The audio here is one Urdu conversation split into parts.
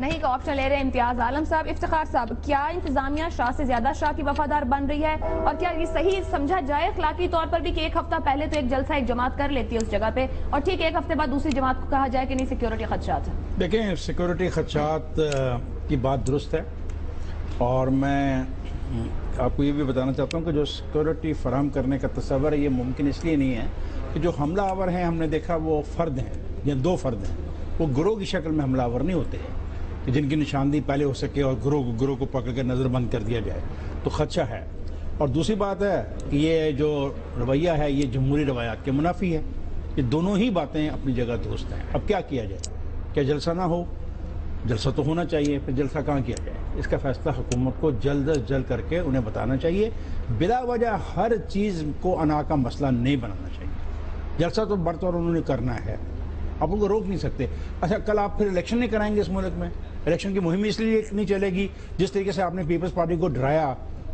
نہیں کا آپشن لے رہے ہیں امتیاز عالم صاحب. افتخار صاحب, کیا انتظامیہ شاہ سے زیادہ شاہ کی وفادار بن رہی ہے, اور کیا یہ صحیح سمجھا جائے اخلاقی طور پر بھی کہ ایک ہفتہ پہلے تو ایک جلسہ ایک جماعت کر لیتی ہے اس جگہ پہ, اور ٹھیک ایک ہفتے بعد دوسری جماعت کو کہا جائے کہ نہیں سیکیورٹی خدشات ہیں؟ دیکھیں, سیکورٹی خدشات کی بات درست ہے, اور میں آپ کو یہ بھی بتانا چاہتا ہوں کہ جو سیکورٹی فراہم کرنے کا تصور ہے یہ ممکن اس لیے نہیں ہے کہ جو حملہ آور ہیں ہم نے دیکھا وہ فرد ہیں یا دو فرد ہیں, وہ گروہ کی شکل میں حملہ آور نہیں ہوتے ہیں کہ جن کی نشاندہی پہلے ہو سکے اور گروہ کو پکڑ کے نظر بند کر دیا جائے, تو خدشہ ہے. اور دوسری بات ہے کہ یہ جو رویہ ہے یہ جمہوری روایات کے منافی ہے. یہ دونوں ہی باتیں اپنی جگہ درست ہیں. اب کیا کیا جائے؟ کیا جلسہ نہ ہو؟ جلسہ تو ہونا چاہیے, پھر جلسہ کہاں کیا جائے؟ اس کا فیصلہ حکومت کو جلد از جلد کر کے انہیں بتانا چاہیے. بلا وجہ ہر چیز کو انا کا مسئلہ نہیں بنانا چاہیے. جلسہ تو برطور انہوں نے کرنا ہے, آپ ان کو روک نہیں سکتے. اچھا, کل آپ پھر الیکشن نہیں کرائیں گے اس ملک میں؟ الیکشن کی مہم اس لیے نہیں چلے گی جس طریقے سے آپ نے پیپلز پارٹی کو ڈرایا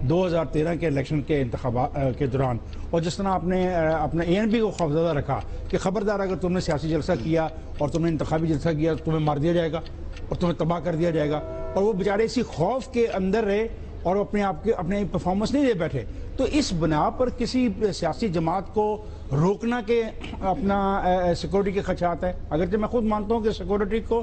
2013 کے الیکشن کے انتخابات کے دوران, اور جس طرح آپ نے اپنے اے این پی کو خوفزدہ رکھا کہ خبردار اگر تم نے سیاسی جلسہ کیا اور تم نے انتخابی جلسہ کیا تو تمہیں مار دیا جائے گا اور تمہیں تباہ کر دیا جائے گا. اور وہ بیچارے اسی خوف کے اندر رہے اور اپنے پرفارمنس نہیں دے بیٹھے. تو اس بنا پر کسی سیاسی جماعت کو روکنا کہ اپنا سیکورٹی کے خدشات ہے. اگرچہ میں خود مانتا ہوں کہ سیکورٹی کو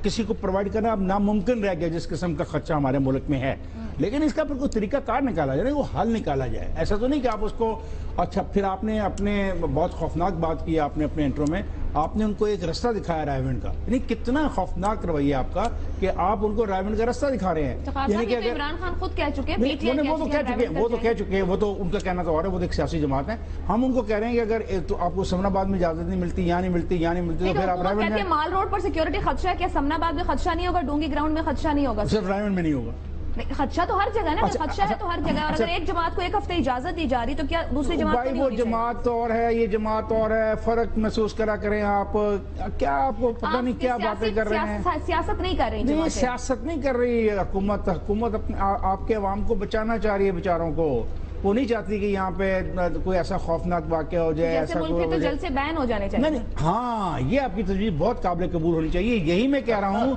کسی کو پرووائڈ کرنا اب ناممکن رہ گیا جس قسم کا خدشہ ہمارے ملک میں ہے, لیکن اس کا پھر کوئی طریقہ کار نکالا جائے, وہ حل نکالا جائے. ایسا تو نہیں کہ آپ اس کو, اچھا پھر آپ نے اپنے بہت خوفناک بات کی آپ نے اپنے انٹرو میں, آپ نے ان کو ایک رستہ دکھایا رائے کا. یعنی کتنا خوفناک رویہ آپ کا کہ آپ ان کو رائے کا رستہ دکھا رہے ہیں. یعنی کہ عمران خان خود کہہ چکے ہیں, وہ تو کہہ چکے ہیں, وہ تو ان کا کہنا تو اور ہے, وہ ایک سیاسی جماعت ہے. ہم ان کو کہہ رہے ہیں کہ اگر تو آپ کو سمن آباد میں اجازت نہیں ملتی, یہاں نہیں ملتی تو پھر آپ رائے میں. مال روڈ پر سیکورٹی خدشہ ہے, کیا سمن آباد میں خدشہ نہیں ہوگا, ڈونگی گراؤنڈ میں خدشہ نہیں ہوگا؟ صرف رائے میں نہیں ہوگا. خدشہ تو ہر جگہ نا, خدشہ ہے تو ہر جگہ. اور اگر ایک جماعت کو ایک ہفتے اجازت دی جا رہی تو کیا دوسری جماعت کو نہیں ہونی چاہیے؟ وہ جماعت اور ہے, یہ جماعت اور ہے, فرق محسوس کرا کریں آپ. کیا آپ کو پتہ نہیں کیا باتیں کر رہے ہیں؟ سیاست نہیں کر رہی, نہیں سیاست نہیں کر رہی حکومت. آپ کے عوام کو بچانا چاہ رہی ہے بیچاروں کو. وہ نہیں چاہتی کہ یہاں پہ کوئی ایسا خوفناک واقعہ ہو جائے, ایسا تو جلسے بین ہو جانے چاہیے. ہاں, یہ آپ کی تجویز بہت قابل قبول ہونی چاہیے. یہی میں کہہ رہا ہوں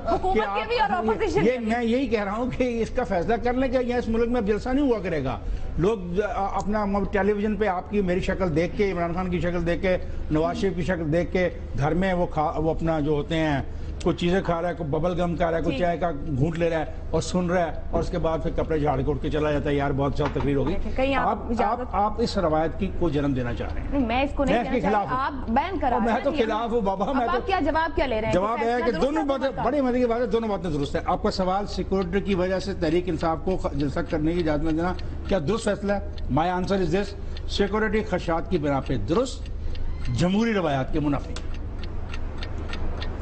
میں یہی کہہ رہا ہوں کہ اس کا فیصلہ کر لیں کہ یہ اس ملک میں اب جلسہ نہیں ہوا کرے گا. لوگ اپنا ٹیلی ویژن پہ آپ کی میری شکل دیکھ کے, عمران خان کی شکل دیکھ کے, نواز شریف کی شکل دیکھ کے گھر میں وہ اپنا جو ہوتے ہیں کوئی چیزیں کھا رہا ہے, کوئی ببل گم کھا رہا ہے, کوئی چائے کا گھونٹ لے رہا ہے اور سن رہا ہے, اور اس کے بعد پھر کپڑے جھاڑ کے اٹھ کے چلا جاتا ہے, یار بہت اچھا تقریر ہوگی. آپ اس روایت کی کو جنم دینا چاہ رہے ہیں. میں اس کو نہیں خلاف ہوں, آپ بین کرا رہے ہیں. میں تو خلاف ہوں بابا. میں تو کیا جواب کیا لے رہے ہیں؟ جواب ہے کہ دونوں باتیں بڑی مزے کی بات ہے, دونوں باتیں درست ہیں. آپ کا سوال سیکورٹی کی وجہ سے تحریک انصاف کو جلسہ کرنے کی اجازت نہ دینا کیا درست فیصلہ ہے؟ My answer is this, security خدشات کی بنا پہ درست, جمہوری روایات کے منافی.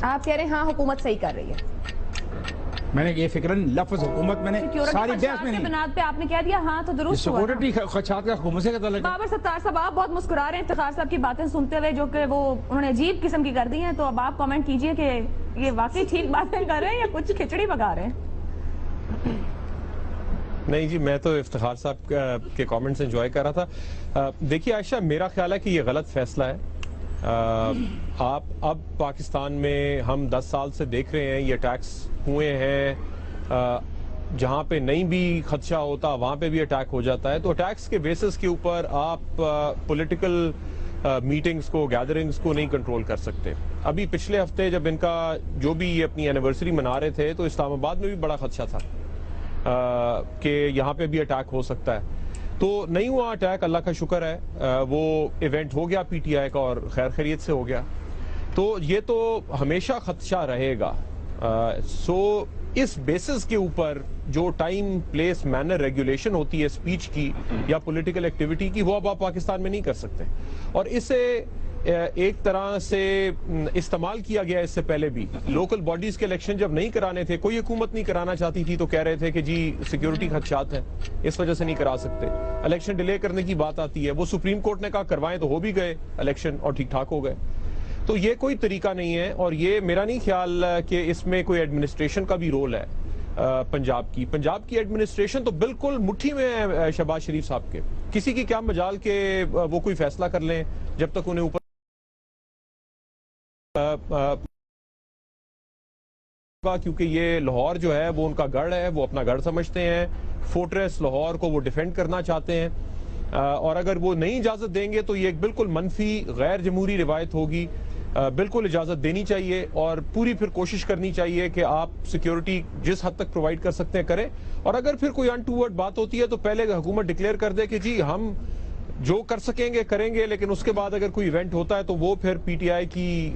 آپ کہہ رہے ہیں ہاں حکومت صحیح کر رہی ہے. میں نے یہ فکرن لفظ حکومت میں نے ساری بحث میں نہیں, بنیاد پہ آپ نے کہہ دیا ہاں تو درست ہوا. سیکورٹی خدشات کا حکومت سے تعلق. بابر ستار صاحب آپ بہت مسکرا رہے ہیں افتخار صاحب کی باتیں سنتے ہوئے, جو کہ وہ انہوں نے عجیب قسم کی کر دی ہیں, تو اب آپ کامنٹ کیجئے کہ یہ واقعی ٹھیک باتیں کر رہے ہیں یا کچھ کھچڑی پکا رہے ہیں؟ نہیں جی, میں تو افتخار صاحب کے کامنٹس انجوائے کر رہا تھا. دیکھیے عائشہ, میرا خیال ہے کہ یہ غلط فیصلہ ہے. آپ اب پاکستان میں ہم 10 سال سے دیکھ رہے ہیں یہ اٹیکس ہوئے ہیں, جہاں پہ نہیں بھی خدشہ ہوتا وہاں پہ بھی اٹیک ہو جاتا ہے. تو اٹیکس کے بیسس کے اوپر آپ پولیٹیکل میٹنگز کو, گیدرنگز کو نہیں کنٹرول کر سکتے. ابھی پچھلے ہفتے جب ان کا جو بھی اپنی اینیورسری منا رہے تھے تو اسلام آباد میں بھی بڑا خدشہ تھا کہ یہاں پہ بھی اٹیک ہو سکتا ہے. تو نہیں ہوا اٹیک, اللہ کا شکر ہے, وہ ایونٹ ہو گیا پی ٹی آئی کا اور خیر خیریت سے ہو گیا. تو یہ تو ہمیشہ خدشہ رہے گا. سو اس بیسس کے اوپر جو ٹائم, پلیس, مینر ریگولیشن ہوتی ہے اسپیچ کی یا پولیٹیکل ایکٹیویٹی کی, وہ اب آپ پاکستان میں نہیں کر سکتے. اور اسے ایک طرح سے استعمال کیا گیا اس سے پہلے بھی. لوکل باڈیز کے الیکشن جب نہیں کرانے تھے, کوئی حکومت نہیں کرانا چاہتی تھی, تو کہہ رہے تھے کہ جی سیکیورٹی خدشات ہیں اس وجہ سے نہیں کرا سکتے. الیکشن ڈیلے کرنے کی بات آتی ہے, وہ سپریم کورٹ نے کہا کروائیں تو ہو بھی گئے الیکشن اور ٹھیک ٹھاک ہو گئے. تو یہ کوئی طریقہ نہیں ہے, اور یہ میرا نہیں خیال کہ اس میں کوئی ایڈمنسٹریشن کا بھی رول ہے. پنجاب کی ایڈمنسٹریشن تو بالکل مٹھی میں ہے شہباز شریف صاحب کے. کسی کی کیا مجال کہ وہ کوئی فیصلہ کر لیں جب تک انہیں اوپر کیونکہ یہ لاہور جو ہے وہ ان کا گڑھ ہے، وہ اپنا گڑھ سمجھتے ہیں، فورٹریس لاہور کو وہ ڈیفینڈ کرنا چاہتے ہیں، اور اگر وہ نہیں اجازت دیں گے تو یہ ایک بالکل منفی غیر جمہوری روایت ہوگی۔ بالکل اجازت دینی چاہیے اور پوری پھر کوشش کرنی چاہیے کہ آپ سیکیورٹی جس حد تک پرووائڈ کر سکتے ہیں کریں، اور اگر پھر کوئی انٹوورڈ بات ہوتی ہے تو پہلے حکومت ڈکلیئر کر دے کہ جی ہم جو کر سکیں گے کریں گے، لیکن اس کے بعد اگر کوئی ایونٹ ہوتا ہے تو وہ پھر پی ٹی آئی کی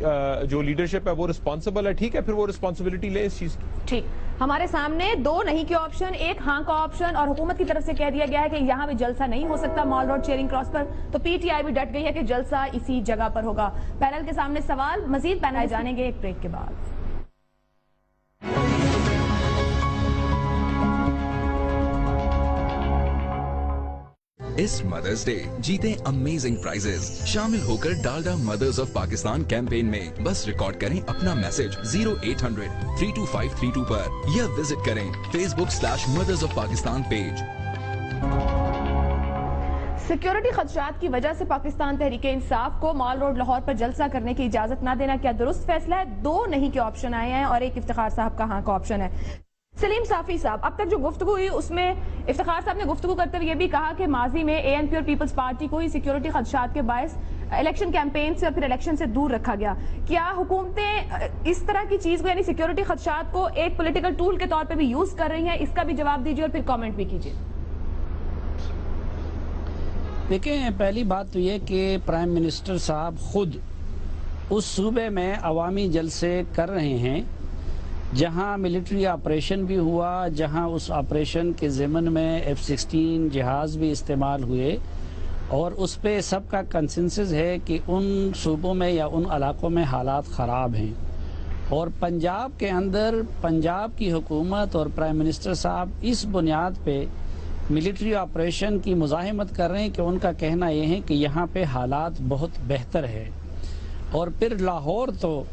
جو لیڈرشپ ہے وہ رسپانسبل ہے، ٹھیک ہے، پھر وہ رسپانسبلٹی لیں اس چیز کی۔ ٹھیک، ہمارے سامنے 2 نہیں کے آپشن، 1 ہاں کا آپشن، اور حکومت کی طرف سے کہہ دیا گیا ہے کہ یہاں بھی جلسہ نہیں ہو سکتا مال روڈ چیئرنگ کراس پر، تو پی ٹی آئی بھی ڈٹ گئی ہے کہ جلسہ اسی جگہ پر ہوگا۔ پینل کے سامنے سوال مزید پینل جانیں گے ایک بریک کے بعد۔ اس مدرس ڈے جیتے امیزنگ پرائزز، شامل ہو کر Dalda mothers of Pakistan campaign میں بس ریکارڈ کریں اپنا میسج 0800 32532 پر یا وزٹ کریں Facebook/Mothers of Pakistan page. Security خدشات کی وجہ سے پاکستان تحریک انصاف کو مال روڈ لاہور پر جلسہ کرنے کی اجازت نہ دینا کیا درست فیصلہ ہے؟ 2 نہیں کے آپشن آئے ہیں اور 1 افتخار صاحب کا ہاں کا آپشن ہے۔ سلیم صافی صاحب، اب تک جو گفتگو ہوئی اس میں افتخار صاحب نے گفتگو کرتے ہوئے یہ بھی کہا کہ ماضی میں اے این پی اور پیپلز پارٹی کو ہی سیکیورٹی خدشات کے باعث الیکشن کیمپین سے اور پھر الیکشن سے دور رکھا گیا۔ کیا حکومتیں اس طرح کی چیز کو یعنی سیکیورٹی خدشات کو ایک پولیٹیکل ٹول کے طور پہ بھی یوز کر رہی ہیں؟ اس کا بھی جواب دیجیے اور پھر کامنٹ بھی کیجیے۔ دیکھیں، پہلی بات تو یہ کہ پرائم منسٹر صاحب خود اس صوبے میں عوامی جلسے کر رہے ہیں جہاں ملٹری آپریشن بھی ہوا، جہاں اس آپریشن کے ضمن میں F-16 جہاز بھی استعمال ہوئے، اور اس پہ سب کا کنسنسس ہے کہ ان صوبوں میں یا ان علاقوں میں حالات خراب ہیں، اور پنجاب کے اندر پنجاب کی حکومت اور پرائم منسٹر صاحب اس بنیاد پہ ملٹری آپریشن کی مزاحمت کر رہے ہیں کہ ان کا کہنا یہ ہے کہ یہاں پہ حالات بہت بہتر ہے۔ اور پھر لاہور تو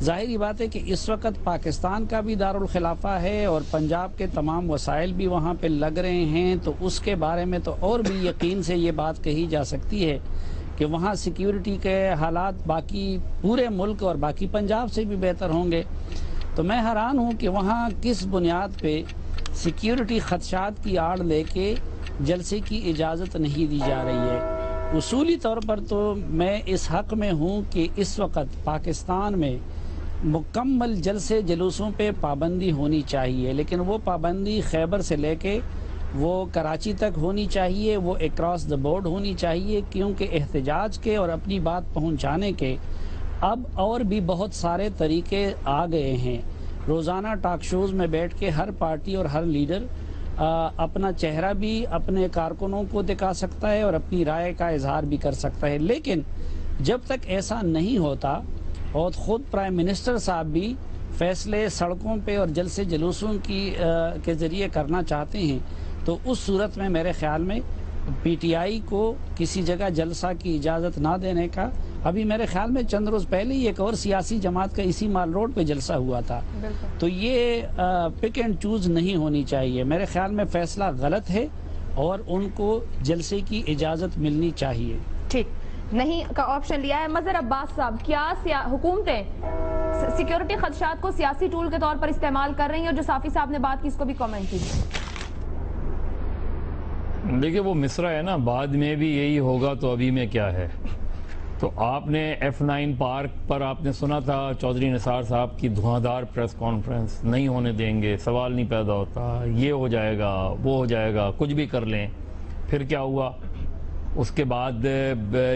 ظاہری بات ہے کہ اس وقت پاکستان کا بھی دارالخلافہ ہے اور پنجاب کے تمام وسائل بھی وہاں پہ لگ رہے ہیں، تو اس کے بارے میں تو اور بھی یقین سے یہ بات کہی جا سکتی ہے کہ وہاں سیکیورٹی کے حالات باقی پورے ملک اور باقی پنجاب سے بھی بہتر ہوں گے۔ تو میں حیران ہوں کہ وہاں کس بنیاد پہ سیکیورٹی خدشات کی آڑ لے کے جلسے کی اجازت نہیں دی جا رہی ہے۔ اصولی طور پر تو میں اس حق میں ہوں کہ اس وقت پاکستان میں مکمل جلسے جلوسوں پہ پابندی ہونی چاہیے، لیکن وہ پابندی خیبر سے لے کے وہ کراچی تک ہونی چاہیے، وہ اکراس دا بورڈ ہونی چاہیے، کیونکہ احتجاج کے اور اپنی بات پہنچانے کے اب اور بھی بہت سارے طریقے آ گئے ہیں۔ روزانہ ٹاک شوز میں بیٹھ کے ہر پارٹی اور ہر لیڈر اپنا چہرہ بھی اپنے کارکنوں کو دکھا سکتا ہے اور اپنی رائے کا اظہار بھی کر سکتا ہے، لیکن جب تک ایسا نہیں ہوتا اور خود پرائم منسٹر صاحب بھی فیصلے سڑکوں پہ اور جلسے جلوسوں کے ذریعے کرنا چاہتے ہیں، تو اس صورت میں میرے خیال میں پی ٹی آئی کو کسی جگہ جلسہ کی اجازت نہ دینے کا، ابھی میرے خیال میں چند روز پہلے ہی ایک اور سیاسی جماعت کا اسی مال روڈ پہ جلسہ ہوا تھا، تو یہ پک اینڈ چوز نہیں ہونی چاہیے۔ میرے خیال میں فیصلہ غلط ہے اور ان کو جلسے کی اجازت ملنی چاہیے۔ ٹھیک، نہیں کا آپشن لیا ہے۔ مظہر عباس صاحب، کیا حکومتیں سیکیورٹی خدشات کو سیاسی ٹول کے طور پر استعمال کر رہی ہیں؟ اور جو صافی صاحب نے بات کی اس کو بھی کامنٹ کیجیے۔ دیکھیں، وہ مصرع ہے نا، بعد میں بھی یہی ہوگا تو ابھی میں کیا ہے۔ تو آپ نے F9 پارک پر آپ نے سنا تھا چودھری نثار صاحب کی دھواندار پریس کانفرنس، نہیں ہونے دیں گے، سوال نہیں پیدا ہوتا، یہ ہو جائے گا، وہ ہو جائے گا، کچھ بھی کر لیں۔ پھر کیا ہوا؟ اس کے بعد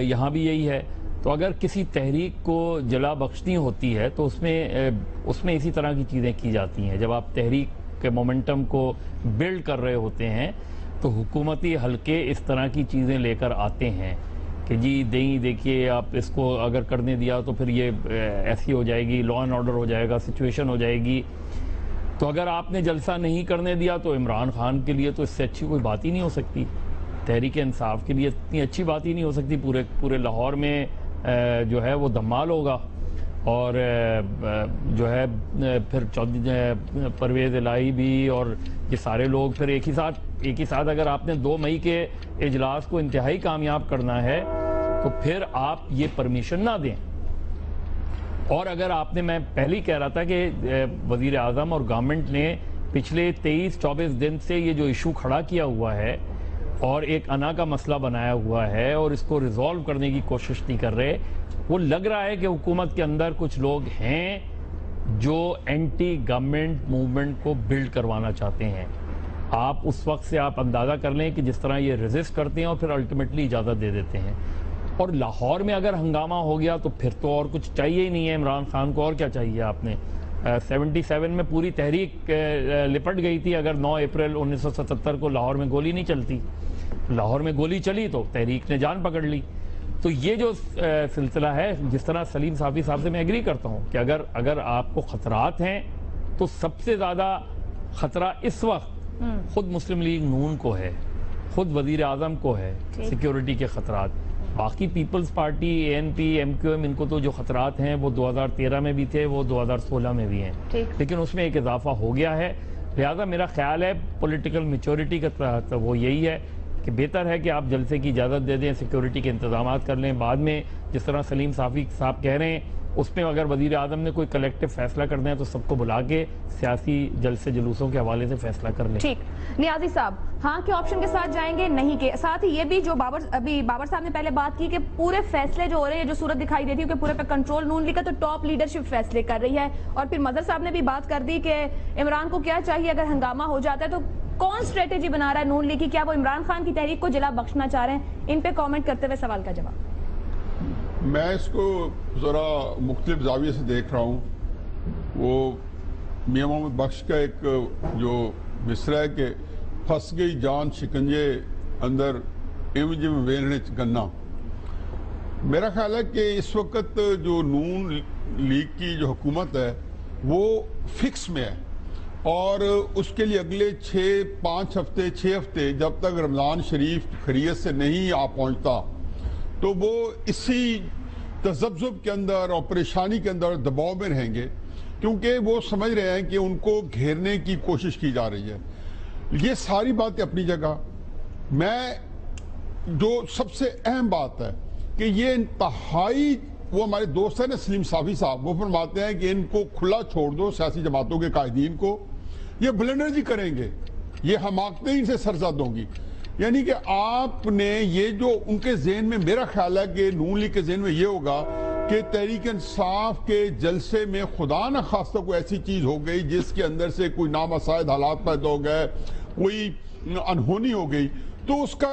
یہاں بھی یہی ہے۔ تو اگر کسی تحریک کو جلا بخشنی ہوتی ہے تو اس میں اسی طرح کی چیزیں کی جاتی ہیں۔ جب آپ تحریک کے مومنٹم کو بلڈ کر رہے ہوتے ہیں تو حکومتی حلقے اس طرح کی چیزیں لے کر آتے ہیں کہ جی دیکھیے آپ اس کو اگر کرنے دیا تو پھر یہ ایسی ہو جائے گی، لا اینڈ آرڈر ہو جائے گا، سچویشن ہو جائے گی۔ تو اگر آپ نے جلسہ نہیں کرنے دیا تو عمران خان کے لیے تو اس سے اچھی کوئی بات ہی نہیں ہو سکتی، تحریک انصاف کے لیے اتنی اچھی بات ہی نہیں ہو سکتی۔ پورے لاہور میں جو ہے وہ دھمال ہوگا، اور جو ہے پھر پرویز الہی بھی اور یہ سارے لوگ پھر ایک ہی ساتھ اگر آپ نے 2 مئی کے اجلاس کو انتہائی کامیاب کرنا ہے تو پھر آپ یہ پرمیشن نہ دیں۔ اور اگر آپ نے، میں پہلے ہی کہہ رہا تھا کہ وزیر اعظم اور گورنمنٹ نے پچھلے 23-24 دن سے یہ جو ایشو کھڑا کیا ہوا ہے اور ایک انا کا مسئلہ بنایا ہوا ہے اور اس کو ریزالو کرنے کی کوشش نہیں کر رہے، وہ لگ رہا ہے کہ حکومت کے اندر کچھ لوگ ہیں جو اینٹی گورنمنٹ موومنٹ کو بلڈ کروانا چاہتے ہیں. آپ اس وقت سے آپ اندازہ کر لیں کہ جس طرح یہ ریزسٹ کرتے ہیں اور پھر الٹیمیٹلی اجازت دے دیتے ہیں. اور لاہور میں اگر ہنگامہ ہو گیا تو پھر تو اور کچھ چاہیے ہی نہیں ہے عمران خان کو. اور کیا چاہیے آپ نے؟ 77 میں پوری تحریک لپٹ گئی تھی. اگر 9 اپریل 1977 کو لاہور میں گولی نہیں چلتی، لاہور میں گولی چلی تو تحریک نے جان پکڑ لی. تو یہ جو سلسلہ ہے، جس طرح سلیم صافی صاحب سے میں ایگری کرتا ہوں کہ اگر آپ کو خطرات ہیں تو سب سے زیادہ خطرہ اس وقت خود مسلم لیگ نون کو ہے، خود وزیر اعظم کو ہے سیکیورٹی کے خطرات. باقی پیپلز پارٹی، ANP، MQM، ان کو تو جو خطرات ہیں وہ 2013 میں بھی تھے، وہ 2016 میں بھی ہیں، لیکن اس میں ایک اضافہ ہو گیا ہے. لہذا میرا خیال ہے پولیٹیکل میچورٹی کا تحت وہ یہی ہے کہ بہتر ہے کہ آپ جلسے کی اجازت دے دیں، سیکیورٹی کے انتظامات کر لیں. بعد میں جس طرح سلیم صافی صاحب کہہ رہے ہیں، اس میں اگر وزیر اعظم نے کوئی کلیکٹو فیصلہ کرنا ہے تو سب کو بلا کے سیاسی جلسے جلوسوں کے حوالے سے فیصلہ کر لیں. ٹھیک. نیازی صاحب ہاں کے آپشن کے ساتھ جائیں گے، نہیں کے ساتھ ہی یہ بھی جو بابر صاحب نے پہلے بات کی کہ پورے فیصلے جو ہو رہے ہیں، جو صورت دکھائی دیتی ہے کہ پورے پہ کنٹرول نون لیگ کا تو ٹاپ لیڈرشپ فیصلے کر رہی ہے. اور پھر مظہر صاحب نے بھی بات کر دی کہ عمران کو کیا چاہیے اگر ہنگامہ ہو جاتا ہے تو کون اسٹریٹجی بنا رہا ہے نون لیگ کی؟ کیا وہ عمران خان کی تحریک کو جلا بخشنا چاہ رہے ہیں؟ ان پہ کامنٹ کرتے ہوئے سوال کا جواب. میں اس کو ذرا مختلف زاویے سے دیکھ رہا ہوں. وہ میاں محمد بخش کا ایک جو مصرع ہے کہ پھنس گئی جان شکنجے اندر ایویں جی میں ویلنے گنا. میرا خیال ہے کہ اس وقت جو نون لیگ کی جو حکومت ہے وہ فکس میں ہے، اور اس کے لیے اگلے 6 ہفتے جب تک رمضان شریف خیریت سے نہیں آ پہنچتا تو وہ اسی تذبذب کے اندر اور پریشانی کے اندر دباؤ میں رہیں گے، کیونکہ وہ سمجھ رہے ہیں کہ ان کو گھیرنے کی کوشش کی جا رہی ہے. یہ ساری باتیں اپنی جگہ. میں جو سب سے اہم بات ہے کہ یہ انتہائی، وہ ہمارے دوست ہیں نا سلیم صافی صاحب، وہ فرماتے ہیں کہ ان کو کھلا چھوڑ دو سیاسی جماعتوں کے قائدین کو، یہ بلنڈرزی کریں گے، یہ حماقتیں ان سے سرزد ہوں گی. یعنی کہ آپ نے یہ جو ان کے ذہن میں، میرا خیال ہے کہ نون لیگ کے ذہن میں یہ ہوگا کہ تحریک انصاف کے جلسے میں خدا نہ خواستہ کوئی ایسی چیز ہو گئی جس کے اندر سے کوئی نامساعد حالات پیدا ہو گئے، کوئی انہونی ہو گئی، تو اس کا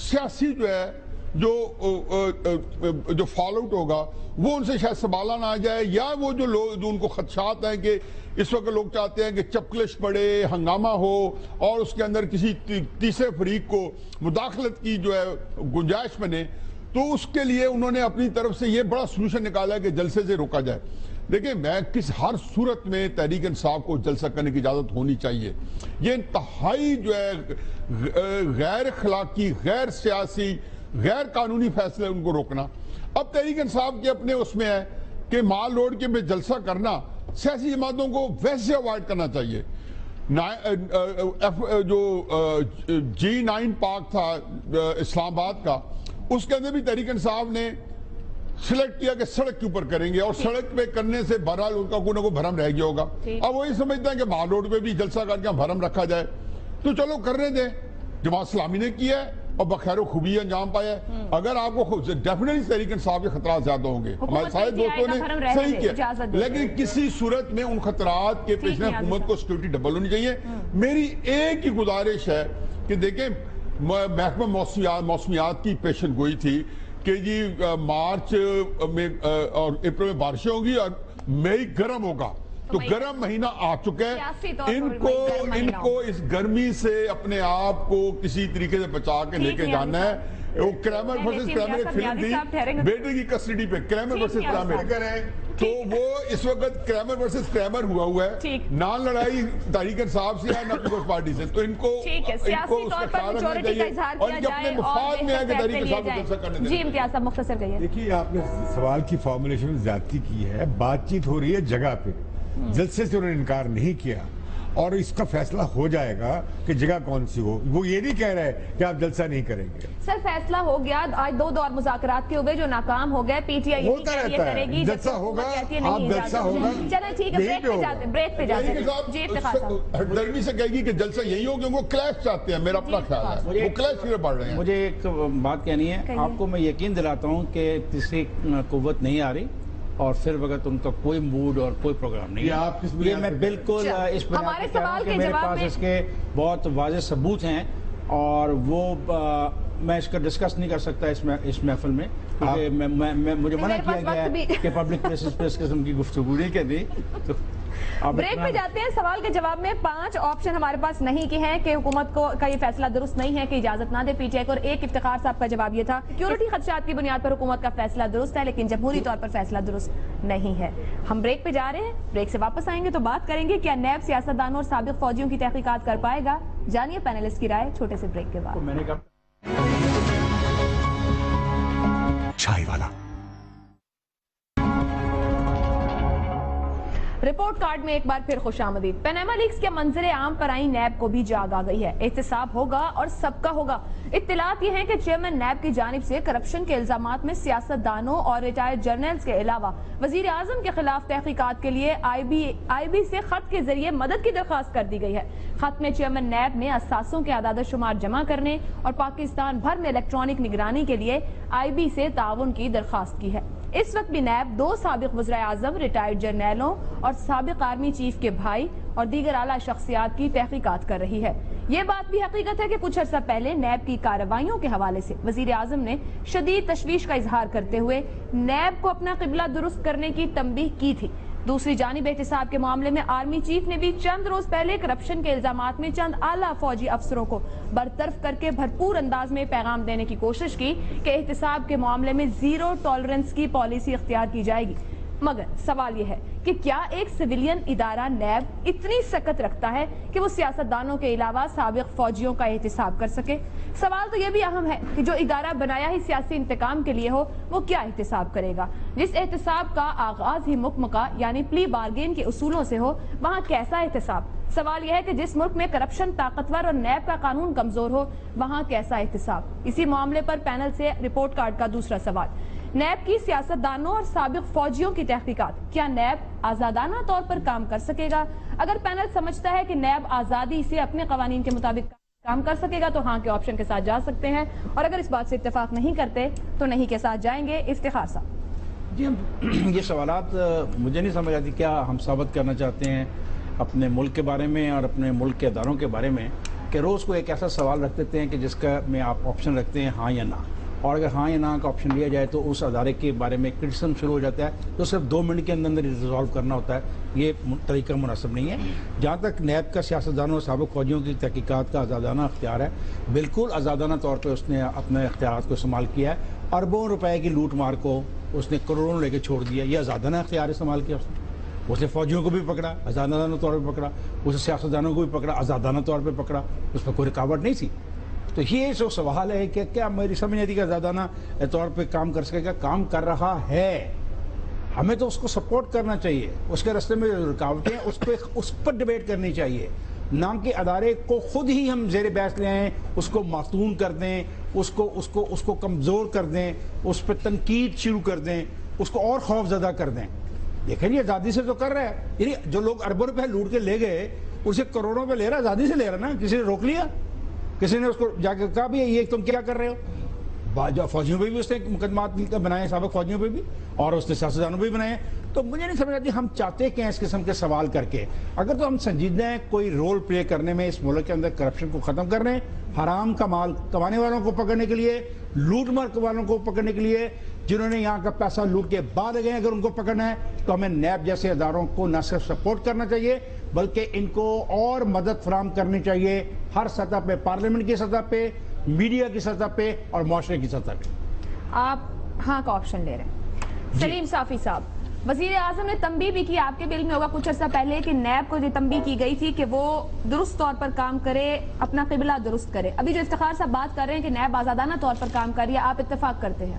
سیاسی جو ہے جو فال آؤٹ ہوگا وہ ان سے شاید سنبھالا نہ آ جائے، یا وہ جو لوگ جو ان کو خدشات ہیں کہ اس وقت لوگ چاہتے ہیں کہ چپکلش پڑے، ہنگامہ ہو اور اس کے اندر کسی تیسرے فریق کو مداخلت کی جو ہے گنجائش بنے، تو اس کے لیے انہوں نے اپنی طرف سے یہ بڑا سلوشن نکالا کہ جلسے سے روکا جائے. دیکھیں، میں ہر صورت میں تحریک انصاف کو جلسہ کرنے کی اجازت ہونی چاہیے. یہ انتہائی جو ہے غیر اخلاقی، غیر سیاسی، غیر قانونی فیصلے ان کو روکنا. اب تحریک انصاف کے اپنے اس میں ہے کہ مال روڈ کے میں جلسہ کرنا سیاسی جماعتوں کو ویسے اوائڈ کرنا چاہیے. جو G9 پارک تھا اسلام آباد کا، اس کے اندر بھی تحریک انصاف نے سلیکٹ کیا کہ سڑک کے اوپر کریں گے، اور سڑک پہ کرنے سے بہرحال ان کا کوئی نہ کوئی بھرم رہ گیا ہوگا. اب وہی سمجھتے ہیں کہ مال روڈ پہ بھی جلسہ کر کے بھرم رکھا جائے، تو چلو کرنے دیں. جماعت اسلامی نے کیا ہے اور بخیر و خوبی انجام پایا ہے. اگر آپ کو ڈیفینیٹلی تحریک انصاف کے خطرات زیادہ ہوں گے، ہمارے سارے دوستوں نے صحیح کیا، لیکن کسی صورت میں ان خطرات کے پیش میں حکومت کو سیکورٹی ڈبل ہونی چاہیے. میری ایک ہی گزارش ہے کہ دیکھیں، محکمہ موسمیات کی پیشن گوئی تھی کہ جی مارچ میں اور اپریل میں بارشیں ہوں گی اور مئی گرم ہوگا، تو گرم مہینہ آ چکا ہے. ان کو اس گرمی سے اپنے آپ کو کسی طریقے سے بچا کے لے کے جانا ہے. وہ کریمر ورسز کریمر ایک فلم تھی بیٹے کی کسٹڈی پہ، کریمر ورسز کریمر، تو وہ اس وقت کریمر ورسز کریمر ہوا ہے. نہ لڑائی تحریک انصاف سے ہے نہ پیپلز پارٹی سے، تو ان کو اس کا خیال رکھنا چاہیے اور ان کے اپنے مفاد میں ہے کہ تحریک انصاف کو جلسہ کرنے دیں. جی امتیاز صاحب مختصر کہیے. دیکھیے، آپ نے سوال کی فارمولیشن میں زیادتی کی ہے. بات چیت ہو رہی ہے جگہ پہ، جلسے سے انہوں نے انکار نہیں کیا، اور اس کا فیصلہ ہو جائے گا کہ جگہ کون سی ہو. وہ یہ نہیں کہہ رہے کہ آپ جلسہ نہیں کریں گے. سر فیصلہ ہو گیا, آج 2 دور مذاکرات کے ہوئے جو ناکام ہو گئے, پی ٹی آئی کرے گی, جلسہ ہوگا, آپ جلسہ ہوگا. چلیں ٹھیک ہے, بریک پہ جاتے ہیں. جی افتخار صاحب ہردرمی سے کہے گی کہ جلسہ یہی ہو کیونکہ وہ کلیش چاہتے ہیں, میرا اپنا خیال ہے, وہ کلیش کی بڑھ رہے ہیں. مجھے ایک بات کہنی ہے آپ کو, میں یقین دلاتا ہوں کہ تیسری قوت نہیں آ رہی اور پھر وقت ان کا کوئی موڈ اور کوئی پروگرام نہیں ہے. یہ میں بالکل اس بنا پہ کہہ رہا ہوں کہ میرے پاس اس کے بہت واضح ثبوت ہیں اور وہ میں اس کا ڈسکس نہیں کر سکتا اس محفل میں, کیونکہ مجھے منع کیا گیا ہے کہ پبلک پلیسز پہ اس قسم کی گفتگو نہیں کرنی. تو بریک پہ جاتے ہیں. سوال کے جواب میں 5 آپشن ہمارے پاس نہیں کے ہیں کہ حکومت کا یہ فیصلہ درست نہیں ہے کہ اجازت نہ دے پی ٹی آئی کو, اور ایک افتخار صاحب کا جواب یہ تھا سیکیورٹی خدشات کی بنیاد پر حکومت کا فیصلہ درست ہے لیکن جمہوری طور پر فیصلہ درست نہیں ہے. ہم بریک پہ جا رہے ہیں, بریک سے واپس آئیں گے تو بات کریں گے کیا نیب سیاستدانوں اور سابق فوجیوں کی تحقیقات کر پائے گا. جانیے پینلسٹ کی رائے چھوٹے سے بریک کے بعد. میں نے کہا چائے والا رپورٹ کارڈ میں ایک بار پھر خوش آمدید. پیناما لیکس کے منظر عام پر آئی نیب کو بھی جاگ آ گئی ہے. احتساب ہوگا اور سب کا ہوگا. اطلاعات یہ ہیں کہ چیئرمین نیب کی جانب سے کرپشن کے الزامات میں سیاستدانوں اور ریٹائرڈ جرنلز کے علاوہ وزیر اعظم کے خلاف تحقیقات کے لیے آئی بی سے خط کے ذریعے مدد کی درخواست کر دی گئی ہے. خط میں چیئرمین نیب نے اساسوں کے اعداد و شمار جمع کرنے اور پاکستان بھر میں الیکٹرانک نگرانی کے لیے آئی بی سے تعاون کی درخواست کی ہے. اس وقت بھی نیب 2 سابق وزراء اعظم, ریٹائرڈ جرنیلوں اور سابق آرمی چیف کے بھائی اور دیگر اعلیٰ شخصیات کی تحقیقات کر رہی ہے. یہ بات بھی حقیقت ہے کہ کچھ عرصہ پہلے نیب کی کارروائیوں کے حوالے سے وزیر اعظم نے شدید تشویش کا اظہار کرتے ہوئے نیب کو اپنا قبلہ درست کرنے کی تنبیہ کی تھی. دوسری جانب احتساب کے معاملے میں آرمی چیف نے بھی چند روز پہلے کرپشن کے الزامات میں چند اعلیٰ فوجی افسروں کو برطرف کر کے بھرپور انداز میں پیغام دینے کی کوشش کی کہ احتساب کے معاملے میں 0 ٹالرنس کی پالیسی اختیار کی جائے گی. مگر سوال یہ ہے کہ کیا ایک سویلین ادارہ نیب اتنی سکت رکھتا ہے کہ وہ سیاستدانوں کے علاوہ سابق فوجیوں کا احتساب کر سکے؟ سوال تو یہ بھی اہم ہے کہ جو ادارہ بنایا ہی سیاسی انتقام کے لیے ہو وہ کیا احتساب کرے گا؟ جس احتساب کا آغاز ہی مکمکہ یعنی پلی بارگین کے اصولوں سے ہو وہاں کیسا احتساب؟ سوال یہ ہے کہ جس ملک میں کرپشن طاقتور اور نیب کا قانون کمزور ہو وہاں کیسا احتساب؟ اسی معاملے پر پینل سے رپورٹ کارڈ کا دوسرا سوال, نیب کی سیاستدانوں اور سابق فوجیوں کی تحقیقات, کیا نیب آزادانہ طور پر کام کر سکے گا؟ اگر پینل سمجھتا ہے کہ نیب آزادی سے اپنے قوانین کے مطابق کام کر سکے گا تو ہاں کے آپشن کے ساتھ جا سکتے ہیں, اور اگر اس بات سے اتفاق نہیں کرتے تو نہیں کے ساتھ جائیں گے. افتخار صاحب جی, یہ سوالات مجھے نہیں سمجھ آتی کیا ہم ثابت کرنا چاہتے ہیں اپنے ملک کے بارے میں اور اپنے ملک کے اداروں کے بارے میں, کہ روز کو ایک ایسا سوال رکھ دیتے ہیں کہ جس کا میں آپ آپشن رکھتے ہیں ہاں یا نہ, اور اگر ہاں یا نہ کا آپشن لیا جائے تو اس ادارے کے بارے میں کرٹیسزم شروع ہو جاتا ہے تو صرف 2 منٹ کے اندر ریزالو کرنا ہوتا ہے. یہ طریقہ مناسب نہیں ہے. جہاں تک نیب کا سیاستدانوں اور سابق فوجیوں کی تحقیقات کا آزادانہ اختیار ہے, بالکل آزادانہ طور پہ اس نے اپنے اختیارات کو استعمال کیا ہے. اربوں روپے کی لوٹ مار کو اس نے کروڑوں لے کے چھوڑ دیا, یہ آزادانہ اختیار استعمال کیا اس نے فوجیوں کو بھی پکڑا آزادانہ طور پہ پکڑا, اس نے سیاستدانوں کو بھی پکڑا آزادانہ طور پہ پکڑا, اس پر کوئی رکاوٹ نہیں تھی. تو یہ جو سوال ہے کہ کیا میری سمجھ آتی کہ آزادانہ طور پہ کام کر سکے گا؟ کام کر رہا ہے, ہمیں تو اس کو سپورٹ کرنا چاہیے. اس کے راستے میں رکاوٹیں اس پر ڈیبیٹ کرنی چاہیے, نہ کہ ادارے کو خود ہی ہم زیر بحث لے آئیں, اس کو معطون کر دیں, اس کو کمزور کر دیں, اس پہ تنقید شروع کر دیں, اس کو اور خوف زدہ کر دیں. دیکھیں یہ آزادی سے تو کر رہا ہے, یعنی جو لوگ اربوں روپے لوٹ کے لے گئے اسے کروڑوں پہ لے رہا, آزادی سے لے رہا نا. کسی نے روک لیا؟ کسی نے اس کو جا کے کہا بھی یہ تم کیا کر رہے ہو؟ فوجیوں پہ بھی اس نے مقدمات بنائے, سابق فوجیوں پہ بھی, اور اس نے سیاستدانوں پہ بھی بنائے. تو مجھے نہیں سمجھ آتی ہم چاہتے کہ اس قسم کے سوال کر کے, اگر تو ہم سنجیدہ ہیں کوئی رول پلے کرنے میں اس ملک کے اندر کرپشن کو ختم کرنے, حرام کا مال کمانے والوں کو پکڑنے کے لیے, لوٹ مار والوں کو پکڑنے کے لیے, جنہوں نے یہاں کا پیسہ لوٹ کے بعد گئے, اگر ان کو پکڑنا ہے تو ہمیں نیب جیسے اداروں کو نہ صرف سپورٹ کرنا چاہیے بلکہ ان کو اور مدد فراہم کرنی چاہیے ہر سطح پہ, پارلیمنٹ کی سطح پہ, میڈیا کی سطح پہ اور معاشرے کی سطح پہ. آپ ہاں کا آپشن لے رہے ہیں. سلیم صافی صاحب, وزیر اعظم نے تنبیہ بھی کی, آپ کے بل میں ہوگا کچھ عرصہ پہلے, کہ نیب کو یہ تنبیہ کی گئی تھی کہ وہ درست طور پر کام کرے, اپنا قبلہ درست کرے. ابھی جو افتخار صاحب بات کر رہے ہیں کہ نیب آزادانہ طور پر کام کر رہی ہے, آپ اتفاق کرتے ہیں؟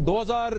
2000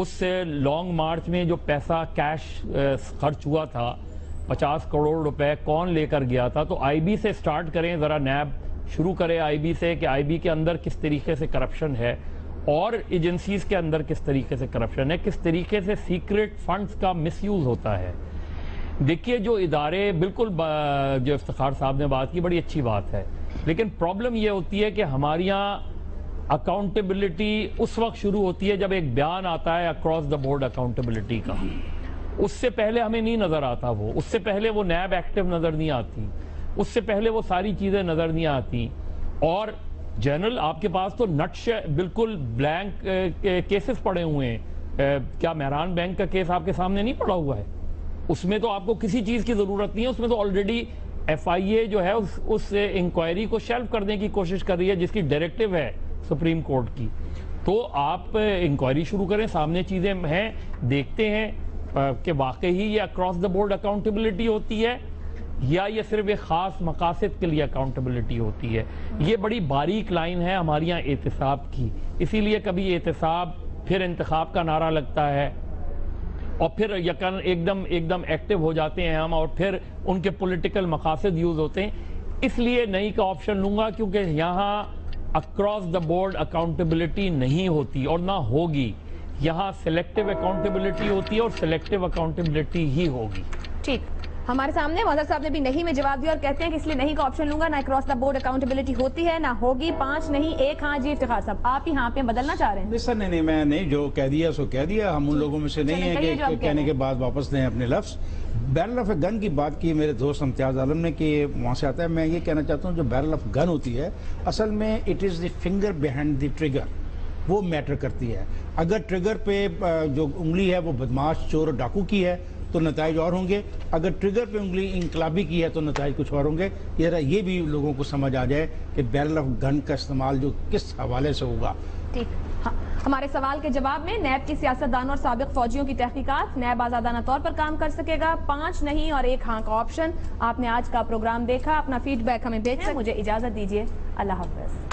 اس لانگ مارچ میں جو پیسہ کیش خرچ ہوا تھا 50 کروڑ روپے کون لے کر گیا تھا؟ تو آئی بی سے سٹارٹ کریں ذرا، نیب شروع کرے آئی بی سے کہ آئی بی کے اندر کس طریقے سے کرپشن ہے اور ایجنسیز کے اندر کس طریقے سے کرپشن ہے، کس طریقے سے سیکرٹ فنڈز کا مس یوز ہوتا ہے۔ دیکھیے جو ادارے، بالکل جو افتخار صاحب نے بات کی بڑی اچھی بات ہے، لیکن پرابلم یہ ہوتی ہے کہ ہمارے یہاں اکاؤنٹیبلٹی اس وقت شروع ہوتی ہے جب ایک بیان آتا ہے اکراس دا بورڈ اکاؤنٹیبلٹی کا، اس سے پہلے ہمیں نہیں نظر آتا، وہ اس سے پہلے وہ نیب ایکٹیو نظر نہیں آتی، اس سے پہلے وہ ساری چیزیں نظر نہیں آتی، اور جنرل آپ کے پاس تو بالکل بلینک کیسز پڑے ہوئے ہیں۔ کیا مہران بینک کا کیس آپ کے سامنے نہیں پڑا ہوا ہے؟ اس میں تو آپ کو کسی چیز کی ضرورت نہیں ہے، اس میں تو آلریڈی ایف آئی اے جو ہے اس انکوائری کو شیلف کرنے کی کوشش کر رہی ہے، جس کی ڈائریکٹیو ہے سپریم کورٹ کی۔ تو آپ انکوائری شروع کریں، سامنے چیزیں ہیں، دیکھتے ہیں کہ واقعی یہ اکراس دا بورڈ اکاؤنٹیبلٹی ہوتی ہے یا یہ صرف ایک خاص مقاصد کے لیے اکاؤنٹیبلٹی ہوتی ہے۔ یہ بڑی باریک لائن ہے ہماری یہاں احتساب کی، اسی لیے کبھی احتساب پھر انتخاب کا نعرہ لگتا ہے اور پھر یقین ایک دم ایکٹیو ہو جاتے ہیں ہم، اور پھر ان کے پولیٹیکل مقاصد یوز ہوتے ہیں۔ اس لیے نہیں کا آپشن لوں گا، کیونکہ یہاں اکراس دا بورڈ اکاؤنٹیبلٹی نہیں ہوتی اور نہ ہوگی، یہاں سلیکٹیو اکاؤنٹیبلٹی ہوتی ہے اور سلیکٹیو اکاؤنٹیبلٹی ہی ہوگی۔ ٹھیک، ہمارے سامنے مظہر صاحب نے بھی نہیں میں جواب دیا اور کہتے ہیں کہ اس لیے نہیں کا آپشن لوں گا، نہ اکراس دا بورڈ اکاؤنٹیبلٹی ہوتی ہے نہ ہوگی۔ 5 نہیں 1 ہاں۔ جی افتخار صاحب، آپ ہی ہاں پہ بدلنا چاہ رہے ہیں؟ سر نہیں، میں نہیں، جو کہہ دیا سو کہہ دیا، ہم ان لوگوں میں سے نہیں ہیں کہ کہنے کے بعد واپس دیں اپنے لفظ۔ بیرل آف گن کی بات کی میرے دوست امتیاز عالم نے کہ وہاں سے آتا ہے، میں یہ کہنا چاہتا ہوں جو بیرل آف گن ہوتی ہے اصل میں it is the finger behind the trigger, وہ میٹر کرتی ہے۔ اگر ٹریگر پہ جو انگلی ہے وہ بدماش، چور اور ڈاکو کی ہے تو نتائج اور ہوں گے، اگر ٹریگر پہ انگلی انقلابی کی ہے تو نتائج کچھ اور ہوں گے۔ یہ بھی لوگوں کو سمجھ آ جائے کہ بیرل آف گن کا استعمال جو کس حوالے سے ہوگا۔ ٹھیک، ہمارے سوال کے جواب میں نیب کی سیاستدانوں اور سابق فوجیوں کی تحقیقات، نیب آزادانہ طور پر کام کر سکے گا۔ 5 نہیں اور 1 ہاں کا آپشن۔ آپ نے آج کا پروگرام دیکھا، اپنا فیڈ بیک ہمیں بھیج سکتے ہیں۔ مجھے اجازت دیجیے، اللہ حافظ۔